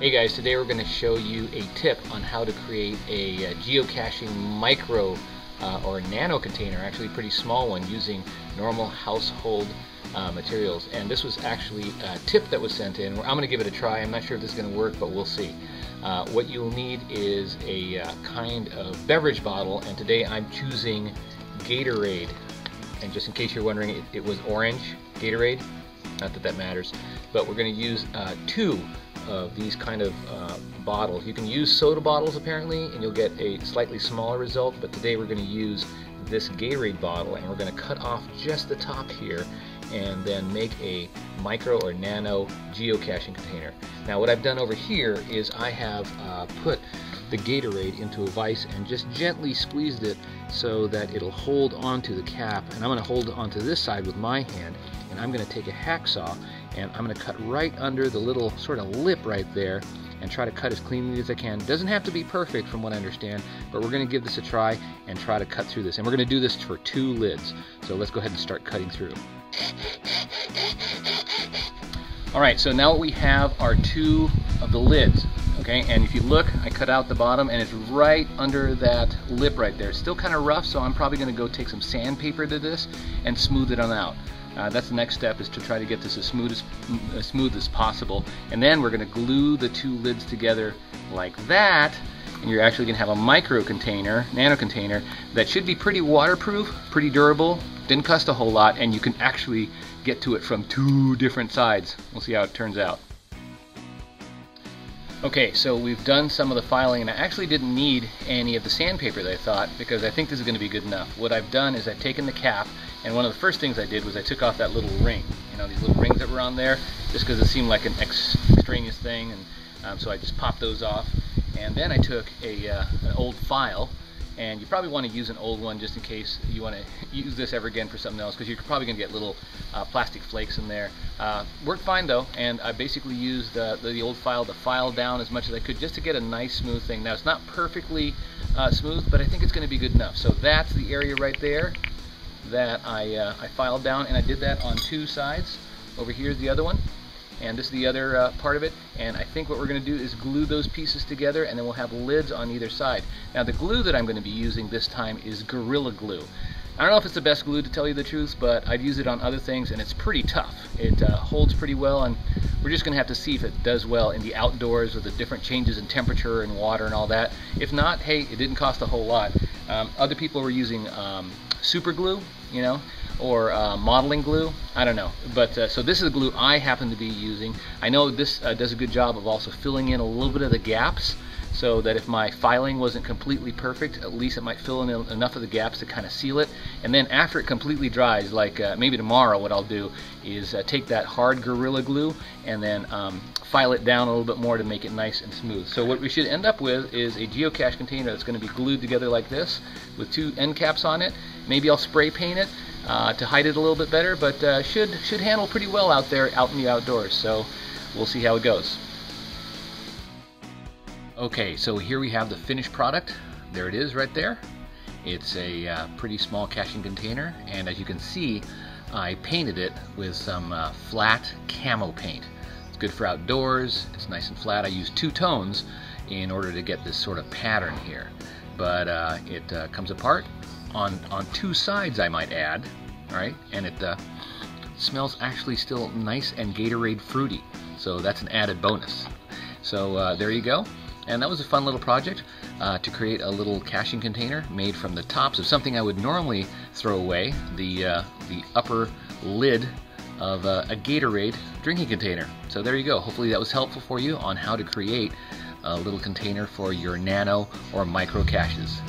Hey guys, today we're going to show you a tip on how to create a geocaching micro or nano container, actually a pretty small one, using normal household materials. And this was actually a tip that was sent in. I'm going to give it a try. I'm not sure if this is going to work, but we'll see. What you'll need is a kind of beverage bottle, and today I'm choosing Gatorade. And just in case you're wondering, it was orange Gatorade. Not that that matters, but we're going to use two of these kind of bottles. You can use soda bottles apparently and you'll get a slightly smaller result, but today we're going to use this Gatorade bottle, and we're going to cut off just the top here and then make a micro or nano geocaching container. Now what I've done over here is I have put the Gatorade into a vise and just gently squeezed it so that it'll hold onto the cap, and I'm going to hold it onto this side with my hand, and I'm going to take a hacksaw and I'm going to cut right under the little sort of lip right there and try to cut as cleanly as I can. It doesn't have to be perfect from what I understand, but we're going to give this a try and try to cut through this. And we're going to do this for 2 lids. So let's go ahead and start cutting through. Alright, so now what we have are 2 of the lids. Okay, and if you look, I cut out the bottom and it's right under that lip right there. It's still kind of rough, so I'm probably going to go take some sandpaper to this and smooth it on out. That's the next step, is to try to get this as smooth as possible. And then we're going to glue the 2 lids together like that, and you're actually going to have a micro container, nano container, that should be pretty waterproof, pretty durable, didn't cost a whole lot, and you can actually get to it from 2 different sides. We'll see how it turns out. Okay, so we've done some of the filing, and I actually didn't need any of the sandpaper that I thought, because I think this is going to be good enough. What I've done is I've taken the cap, and one of the first things I did was I took off that little ring. You know, these little rings that were on there, just because it seemed like an extraneous thing, and so I just popped those off. And then I took an old file, and you probably want to use an old one just in case you want to use this ever again for something else, because you're probably going to get little plastic flakes in there. Worked fine though, and I basically used the old file to file down as much as I could just to get a nice smooth thing. Now it's not perfectly smooth, but I think it's going to be good enough. So that's the area right there that I filed down, and I did that on 2 sides. Over here is the other one, and this is the other part of it, and I think what we're going to do is glue those pieces together, and then we'll have lids on either side. Now the glue that I'm going to be using this time is Gorilla Glue. I don't know if it's the best glue, to tell you the truth, but I've used it on other things and it's pretty tough. It holds pretty well, and we're just going to have to see if it does well in the outdoors with the different changes in temperature and water and all that. If not, hey, it didn't cost a whole lot. Other people were using super glue, you know, or modeling glue. I don't know, but so this is the glue I happen to be using. I know this does a good job of also filling in a little bit of the gaps, so that if my filing wasn't completely perfect, at least it might fill in enough of the gaps to kind of seal it. And then after it completely dries, like maybe tomorrow, what I'll do is take that hard Gorilla Glue and then file it down a little bit more to make it nice and smooth. So what we should end up with is a geocache container that's going to be glued together like this with 2 end caps on it. Maybe I'll spray paint it to hide it a little bit better, but should handle pretty well out there, out in the outdoors. So we'll see how it goes. Okay, so here we have the finished product. There it is right there. It's a pretty small caching container, and as you can see, I painted it with some flat camo paint. It's good for outdoors, it's nice and flat. I used 2 tones in order to get this sort of pattern here, but it comes apart on 2 sides, I might add. All right, and it smells actually still nice and Gatorade fruity, so that's an added bonus. So there you go. And that was a fun little project to create a little caching container made from the tops of something I would normally throw away, the upper lid of a Gatorade drinking container. So there you go. Hopefully that was helpful for you on how to create a little container for your nano or micro caches.